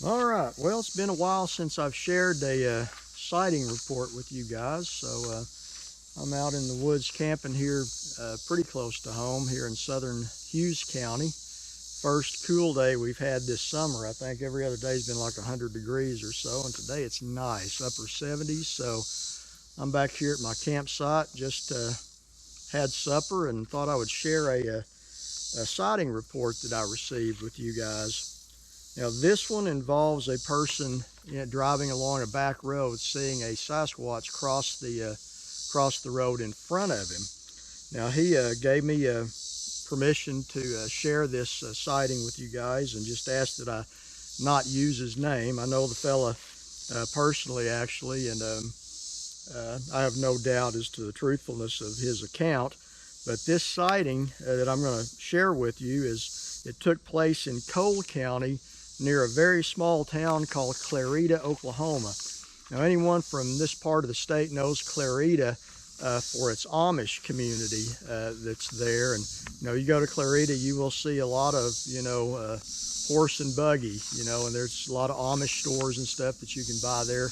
All right, well, it's been a while since I've shared a sighting report with you guys, so I'm out in the woods camping here pretty close to home here in southern Hughes County. First cool day we've had this summer. I think every other day's been like 100 degrees or so, and today it's nice, upper 70s. So I'm back here at my campsite, just had supper and thought I would share a sighting report that I received with you guys. Now this one involves a person driving along a back road seeing a Sasquatch cross the road in front of him. Now he gave me permission to share this sighting with you guys and just asked that I not use his name. I know the fella personally actually, and I have no doubt as to the truthfulness of his account. But this sighting that I'm going to share with you it took place in Cole County, near a very small town called Clarita, Oklahoma. Now anyone from this part of the state knows Clarita for its Amish community that's there. And you go to Clarita, you will see a lot of horse and buggy, and there's a lot of Amish stores and stuff that you can buy there,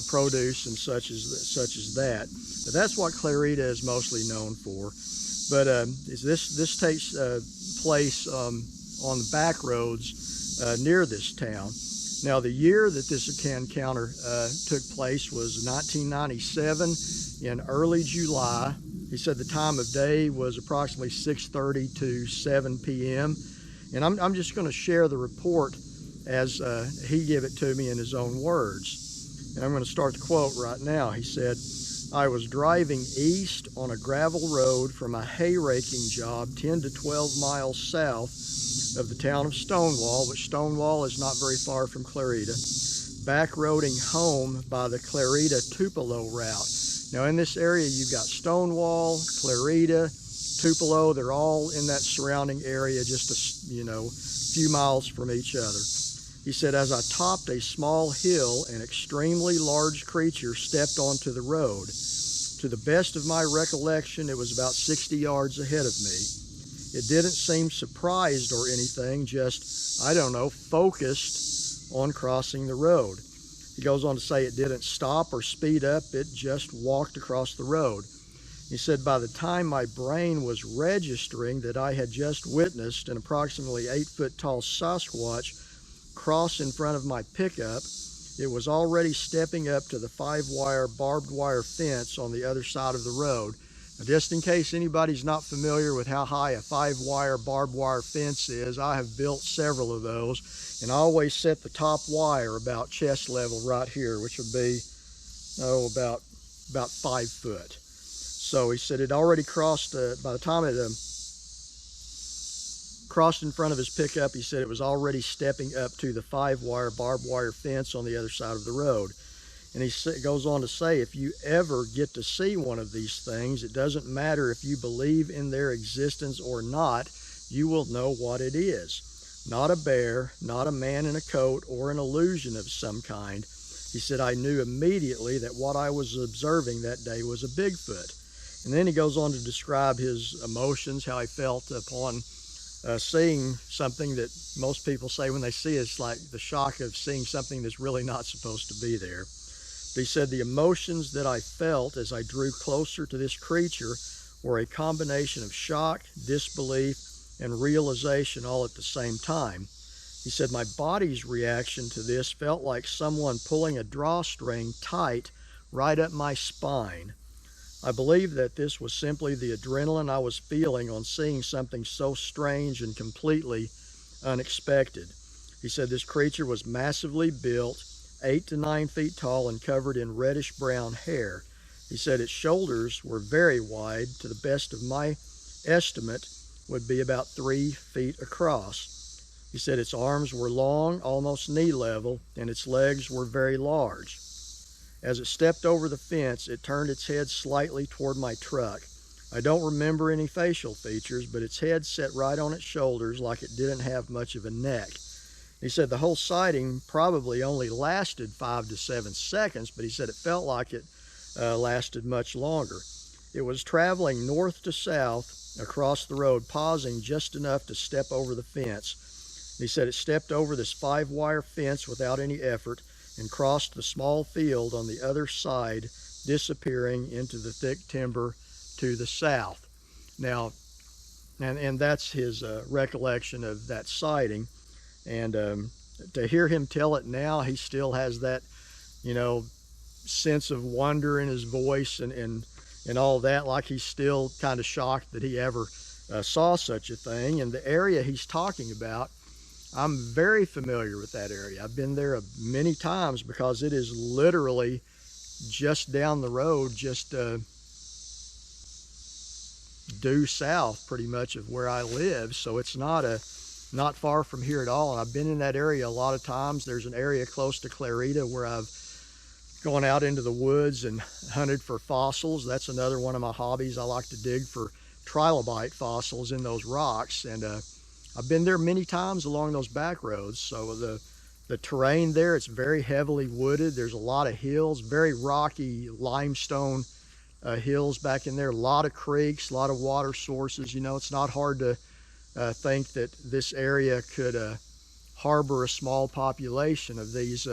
produce and such as that. But that's what Clarita is mostly known for. But this takes place on the back roads near this town. Now the year that this encounter took place was 1997 in early July. He said the time of day was approximately 6:30 to 7 p.m. And I'm just going to share the report as he gave it to me in his own words. And I'm going to start the quote right now. He said, "I was driving east on a gravel road from a hay raking job 10 to 12 miles south of the town of Stonewall," which Stonewall is not very far from Clarita, "back roading home by the Clarita Tupelo route." Now in this area you've got Stonewall, Clarita, Tupelo. They're all in that surrounding area, just a few miles from each other. He said, "As I topped a small hill, an extremely large creature stepped onto the road. To the best of my recollection, it was about 60 yards ahead of me. It didn't seem surprised or anything, just, I don't know, focused on crossing the road." He goes on to say it didn't stop or speed up, it just walked across the road. He said, "By the time my brain was registering that I had just witnessed an approximately 8-foot tall Sasquatch cross in front of my pickup, it was already stepping up to the 5-wire barbed wire fence on the other side of the road." Now, just in case anybody's not familiar with how high a 5-wire barbed wire fence is, I have built several of those, and I always set the top wire about chest level right here, which would be about 5 foot. So he said it already crossed, by the time it crossed in front of his pickup, he said it was already stepping up to the 5-wire barbed wire fence on the other side of the road. And he goes on to say, if you ever get to see one of these things, it doesn't matter if you believe in their existence or not, you will know what it is. Not a bear, not a man in a coat, or an illusion of some kind. He said, I knew immediately that what I was observing that day was a Bigfoot. And then he goes on to describe his emotions, how he felt upon seeing something that most people say when they see it, it's like the shock of seeing something that's really not supposed to be there. But he said, the emotions that I felt as I drew closer to this creature were a combination of shock, disbelief, and realization all at the same time. He said, my body's reaction to this felt like someone pulling a drawstring tight right up my spine. I believe that this was simply the adrenaline I was feeling on seeing something so strange and completely unexpected. He said this creature was massively built, 8 to 9 feet tall, and covered in reddish brown hair. He said its shoulders were very wide, to the best of my estimate would be about 3 feet across. He said its arms were long, almost knee level, and its legs were very large. As it stepped over the fence, it turned its head slightly toward my truck. I don't remember any facial features, but its head sat right on its shoulders like it didn't have much of a neck. He said the whole sighting probably only lasted 5 to 7 seconds, but he said it felt like it lasted much longer. It was traveling north to south across the road, pausing just enough to step over the fence. He said it stepped over this 5-wire fence without any effort and crossed the small field on the other side, disappearing into the thick timber to the south. Now, and that's his recollection of that sighting. And to hear him tell it now, he still has that, you know, sense of wonder in his voice and all that, like he's still kind of shocked that he ever saw such a thing. And the area he's talking about, I'm very familiar with that area. I've been there many times because it is literally just down the road, just due south pretty much of where I live. So it's not far from here at all. And I've been in that area a lot of times. There's an area close to Clarita where I've gone out into the woods and hunted for fossils. That's another one of my hobbies. I like to dig for trilobite fossils in those rocks. And I've been there many times along those back roads. So the terrain there, it's very heavily wooded. There's a lot of hills, very rocky limestone hills back in there, a lot of creeks, a lot of water sources. You know, it's not hard to think that this area could harbor a small population of these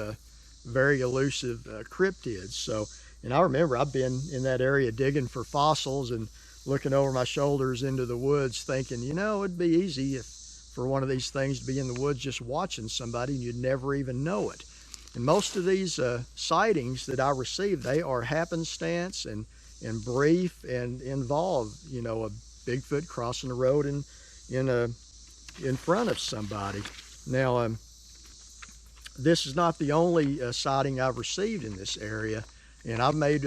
very elusive cryptids. So, and I remember I've been in that area digging for fossils and looking over my shoulders into the woods thinking, you know, it'd be easy for one of these things to be in the woods just watching somebody and you'd never even know it. And most of these sightings that I receive, they are happenstance and brief and involve, you know, a Bigfoot crossing the road and in front of somebody. Now, this is not the only sighting I've received in this area, and I've made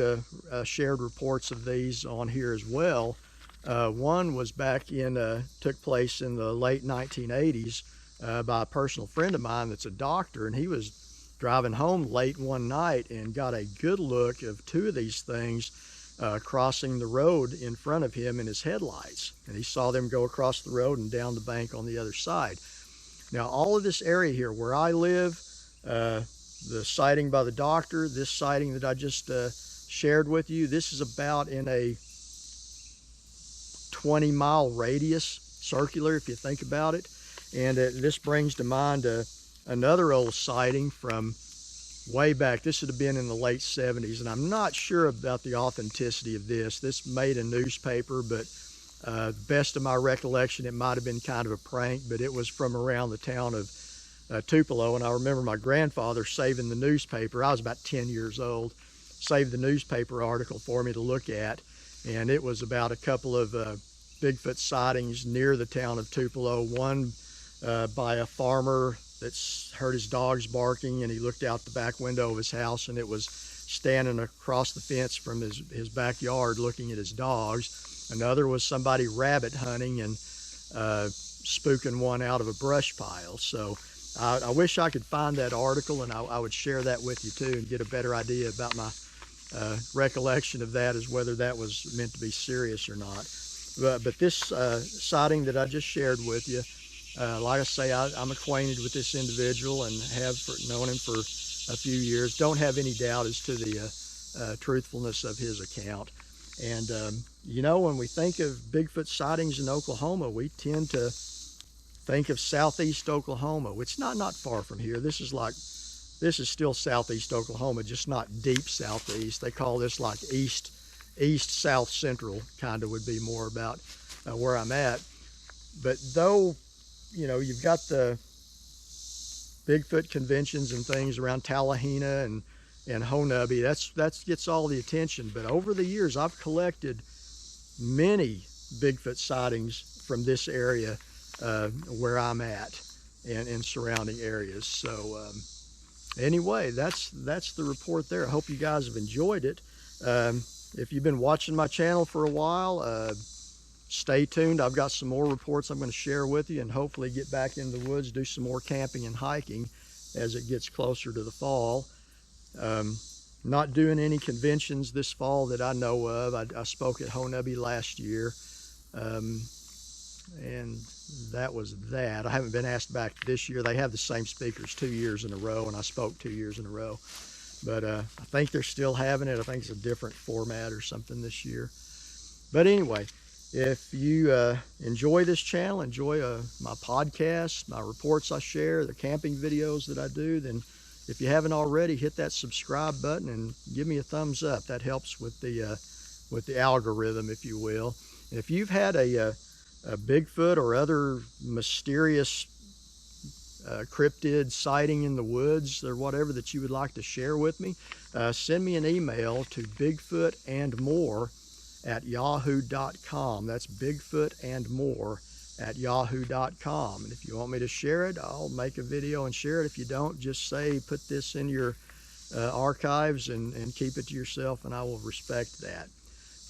shared reports of these on here as well. One was took place in the late 1980s by a personal friend of mine that's a doctor, and he was driving home late one night and got a good look of two of these things crossing the road in front of him in his headlights. And he saw them go across the road and down the bank on the other side. Now, all of this area here where I live, the sighting by the doctor, this sighting that I just shared with you, this is about in a 20-mile radius, circular, if you think about it. And this brings to mind another old sighting from way back. This would have been in the late 70s, and I'm not sure about the authenticity of this. This made a newspaper, but best of my recollection, it might have been kind of a prank, but it was from around the town of Tupelo. And I remember my grandfather saving the newspaper. I was about 10 years old, saved the newspaper article for me to look at, and it was about a couple of Bigfoot sightings near the town of Tupelo. One by a farmer that's heard his dogs barking, and he looked out the back window of his house, and it was standing across the fence from his backyard looking at his dogs. Another was somebody rabbit hunting and spooking one out of a brush pile. So I wish I could find that article, and I would share that with you too and get a better idea about my recollection of that, as whether that was meant to be serious or not. But this sighting that I just shared with you, like I say, I'm acquainted with this individual and have known him for a few years. Don't have any doubt as to the truthfulness of his account. And you know, when we think of Bigfoot sightings in Oklahoma, we tend to think of southeast Oklahoma, which is not far from here. This is still southeast Oklahoma, just not deep southeast. They call this like east south central, kind of would be more about where I'm at. But though, you know, you've got the Bigfoot conventions and things around Tallahena and Honubby, that gets all the attention. But over the years, I've collected many Bigfoot sightings from this area where I'm at and surrounding areas. So anyway, that's the report there. I hope you guys have enjoyed it. If you've been watching my channel for a while, stay tuned. I've got some more reports I'm going to share with you, and hopefully get back in the woods, do some more camping and hiking as it gets closer to the fall. Not doing any conventions this fall that I know of. I spoke at Honubby last year, and that was that. I haven't been asked back this year. They have the same speakers 2 years in a row, and I spoke 2 years in a row. But I think they're still having it. I think it's a different format or something this year. But anyway, If you enjoy this channel, enjoy my podcasts, my reports I share, the camping videos that I do, then if you haven't already, hit that subscribe button and give me a thumbs up. That helps with the algorithm, if you will. And if you've had a Bigfoot or other mysterious cryptid sighting in the woods or whatever that you would like to share with me, send me an email to bigfootandmore@yahoo.com. That's bigfootandmore@yahoo.com. And if you want me to share it, I'll make a video and share it. If you don't, just say put this in your archives and keep it to yourself, and I will respect that.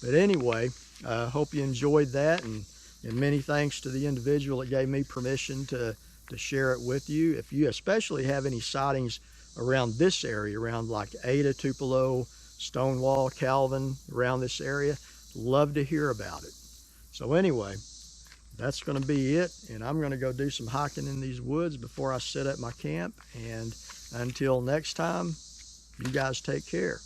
But anyway, I hope you enjoyed that, and many thanks to the individual that gave me permission to share it with you. If you especially have any sightings around this area, around like Ada, Tupelo, Stonewall, Calvin, around this area, love to hear about it. So anyway, that's going to be it, and I'm going to go do some hiking in these woods before I set up my camp. And until next time, you guys take care.